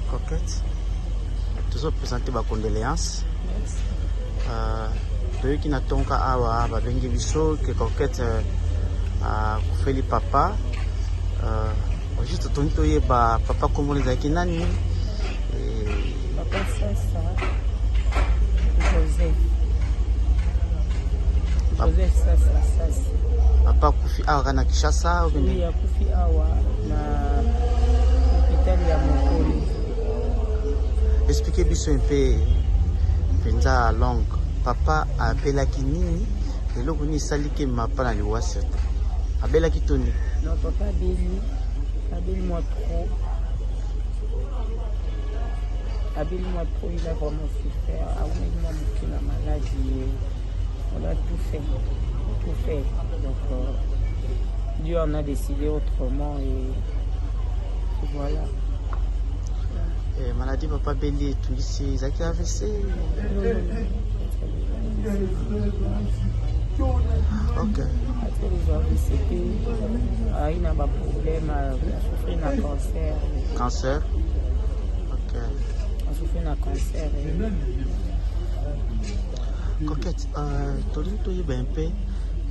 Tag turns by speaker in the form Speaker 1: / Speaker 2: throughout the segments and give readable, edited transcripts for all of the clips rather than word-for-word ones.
Speaker 1: Coquette, toujours présenter ma condoléance. Deux qui n'attendent qu'à avoir bengi biso que Coquette a fait papa. Juste tonto ye ba papa comme les akinani.
Speaker 2: Papa ça. Joseph ça.
Speaker 1: Papa kufi awa na Kishasa ou bien?
Speaker 2: Oui, kufi awa na hôpital ya Mokoli.
Speaker 1: Expliquez biso un peu penza longue. Papa a appelaki nini et loko ni sali ke mapa na liwasa. Abelaki toni.
Speaker 2: Non, papa Abel moi trop. Abel-moi trop, il a vraiment souffert. Abel-moi la maladie. On a tout fait. Donc, Dieu en a décidé autrement et voilà.
Speaker 1: Maladie papa Béli, tout ici, Zaki AVC. Ok.
Speaker 2: Après les AVC, il n'a pas de problème, il a souffert d'un cancer.
Speaker 1: Cancer? Ok.
Speaker 2: Il a souffert d'un cancer.
Speaker 1: Coquette, tu es un peu.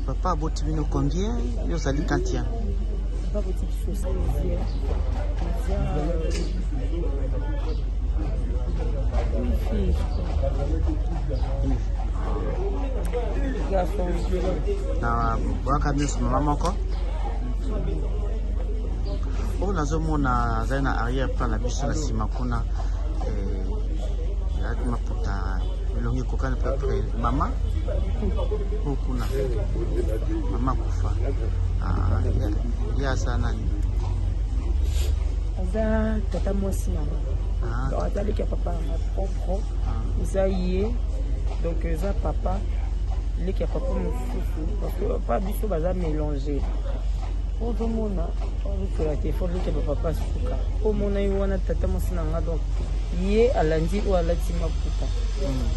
Speaker 1: Papa a botti combien? Yo sali quantien?
Speaker 2: Papa a botti une fille, garçon.
Speaker 1: Na bwaka miso mama moko. Oh, nazomona azali na arrière plan na biso na nsima kuna alati maputa elongi ekokani prepre mama oyo kuna mama kufa ye aza nani?
Speaker 2: Aza tata mwasi nanga donc azalaki ya papa nanga propre eza ye donc eza papa leki ya papa mosusu parce que pa biso baza mélange ozomona ozotola telefone leki ya bapapa suka omona ye wana tata mwasi nanga donc ye alandi oyo alati maputa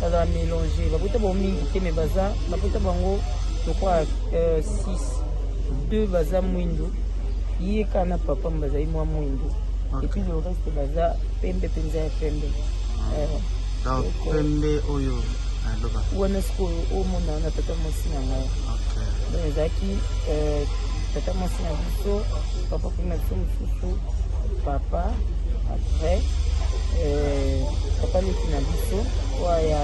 Speaker 2: bazala mélange baputa bango mingi te mais baza baputa bango lokwa 6 2 baza mwindu ye kana papa bazali mwa mwindu et puis le reste baza pembe mpenza ya pembe
Speaker 1: pembe oyo
Speaker 2: wana sikoyo omona wana tata mwasi na ngai donc ezalaki tata mwasi na biso papa mpe na biso mosusu papa après papa leki na biso oya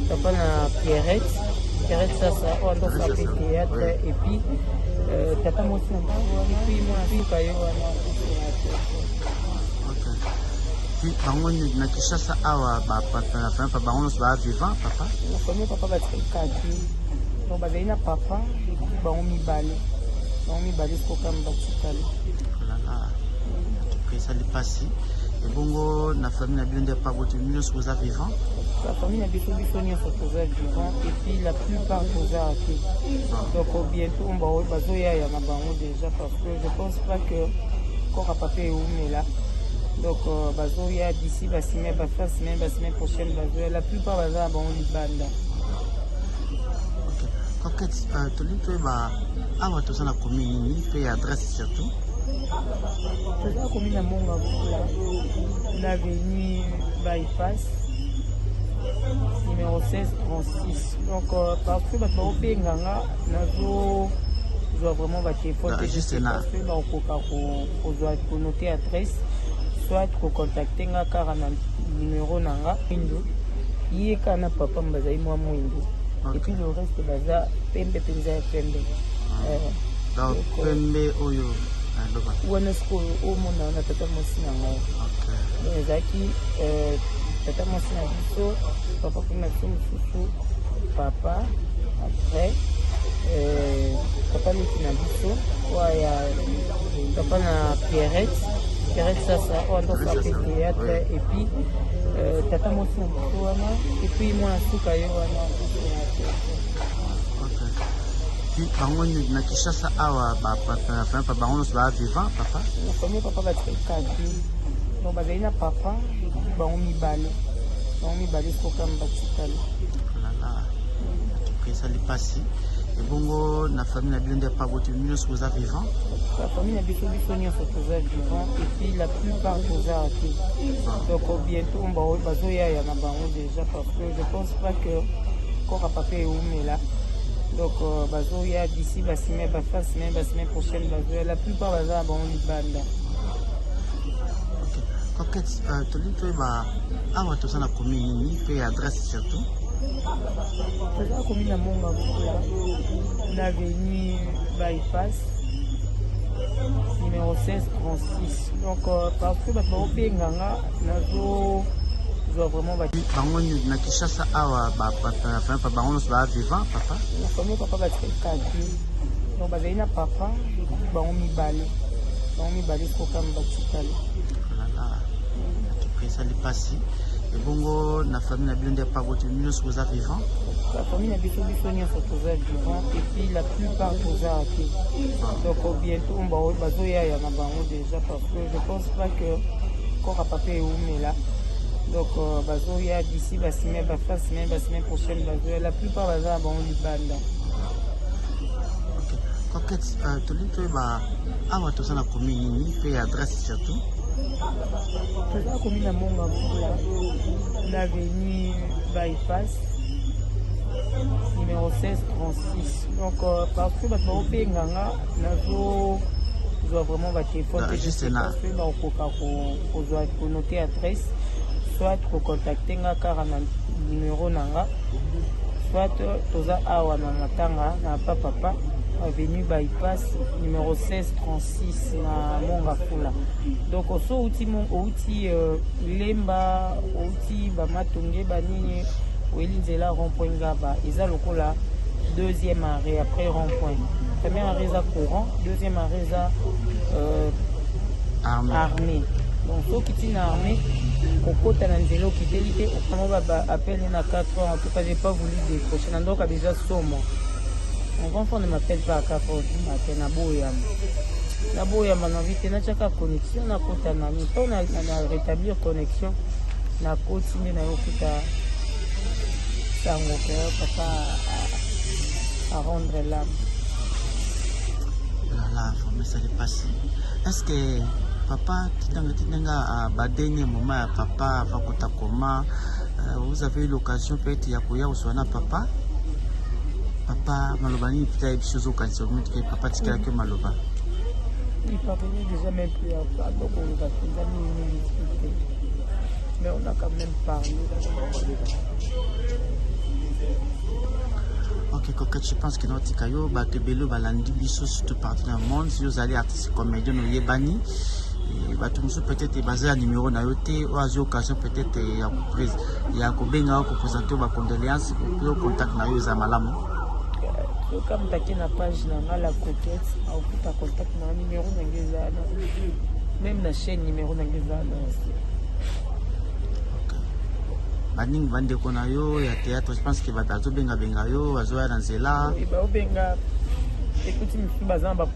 Speaker 2: papa na Pierrette sasa oyo ndoka mpe théâtre et puis tata mwasi na biso wana puis mwana suka ye wana
Speaker 1: bango na Kinshasa awa papa bango nyonso baa vivant papa
Speaker 2: na famille papa batikaki donc bazali na papa bango mibale sikokami batikali
Speaker 1: esali mpasi ebongo na famille na bino nde pa boto nyonso boza vivant
Speaker 2: la famille na biso nyonso toza vivant et puis la plupart toza ate donc bientôt bazoyaya na bango déjà parce que je pense pas que kora papa eumela donc bazoya d'ici basemaine prochaine bazoya la plupart baza na bango libanda.
Speaker 1: Coquette, tolingi toyeba awa toza na commune nini mpe adresse surtout
Speaker 2: toza na commune ya Mongabula na avenue bypass numéro 16 36 donc parce que bato baopenganga nazozwa vraiment batelefone te parce que bakokoka kozwa konote adresse soit kocontacte nga kaka na numéro nanga mwindu ye kaka na papa bazali mwa mwindu et puis le reste baza pembe mpenza ya pembe
Speaker 1: pembe oyo
Speaker 2: wana sikoyo omona wana tata mwasi na ngai donc ezalaki tata mwasi na biso papa mpe na biso mosusu papa après papa leki na biso oya papa na Pierrette sasa oyo ndoka mpe théâtre et puis tata mwasi na biso wana et puis mwana suka ye wana
Speaker 1: bango na Kinshasa awa papa bango nyonso baa vivant papa
Speaker 2: na famille papa batikaki donc bazali na papa bango mibale sikokami batikali
Speaker 1: esali mpasi ebongo na famille na bino nde pa boto nyonso boza vivant
Speaker 2: la famille na biso nyonso toza vivant et puis la plupart toza ate donc bientôt bazoyaya na bango déjà parce que je pense pas que kora papa eumela donc bazoya d'ici basemaine prochaine bazoya la plupart baza na bango libanda.
Speaker 1: Coquette, tolingi toyeba awa toza na commune nini mpe adresse surtout
Speaker 2: toza na commune ya Mongabula na avenue bypass numéro 16 36 donc parce que bato baopenganga nazozwa vraiment
Speaker 1: bango na Kinshasa awa papa bango nyonso baa vivant papa
Speaker 2: na famille papa batikaki donc bazali na papa bango mibale sikokami batikali
Speaker 1: esali mpasi ebongo na famille na bino nde pa boto nyonso boza vivant
Speaker 2: la famille na biso nyonso toza vivant et puis la plupart toza ate donc bientôt bazoyaya na bango déjà parce que je pense pas que kora papa eumela donc bazoya d'ici basemaine prochaine bazoya la plupart baza na bango libanda.
Speaker 1: Coquette, tolingi toyeba awa toza na commune nini mpe adresse surtout
Speaker 2: toza na commune ya Mongabula na avenue bypass numéro 16 36. Donc parce que bato baopenganga nazozwa vraiment batelefone te
Speaker 1: juste là
Speaker 2: soki bakokoka kozwa konote adresse soit kocontacte nga kaka na numéro na nga soit toza awa na matanga na papa avenue bypass numéro 16 36 na Monga Fula. Donc so outi lemba outi bamatonge banini oelinzela rond-point ngaba eza lokola deuxième arrêt après rond-point. Premier arrêt eza courant, deuxième arrêt eza armée. Donc so kiti na armée kokota na nzela okiteli te okama appelle na 4 heures. En tout cas j'ai pas voulu décrocher na ndoka déjà somo. Mon enfant ne m'appelle pas à 4 heures du matin na boyama na vite na chaka connexion na kota na mi to na rétablir connexion na continue na yokuta sango que papa à rendre l'âme.
Speaker 1: Là, mais ça n'est pas si. Est-ce que papa tinanga badeni moment papa vakota koma vous avez eu l'occasion peut-être ya koya uswana papa maloba nini peut-être chose occasion que papa tikala que maloba
Speaker 2: il parlait déjà même plus à donc on va mais on a quand même parlé.
Speaker 1: Ok, quand tu penses que notre caillou bato belo balandi biso surtout partout dans le monde si vous allez artiste comédien no yebani bato musu peut-être basé à numéro na yote ou à occasion peut-être ya kobenga ko présenter ba condoléances pour contact na yo za malamu.
Speaker 2: Comme tu na page na la coquette au ta contact na numéro na ngezana même na chaîne numéro na ngezana.
Speaker 1: Baning bande kona yo ya théâtre je pense que batazo benga yo azoya dans cela
Speaker 2: et ba benga écoute mi bazamba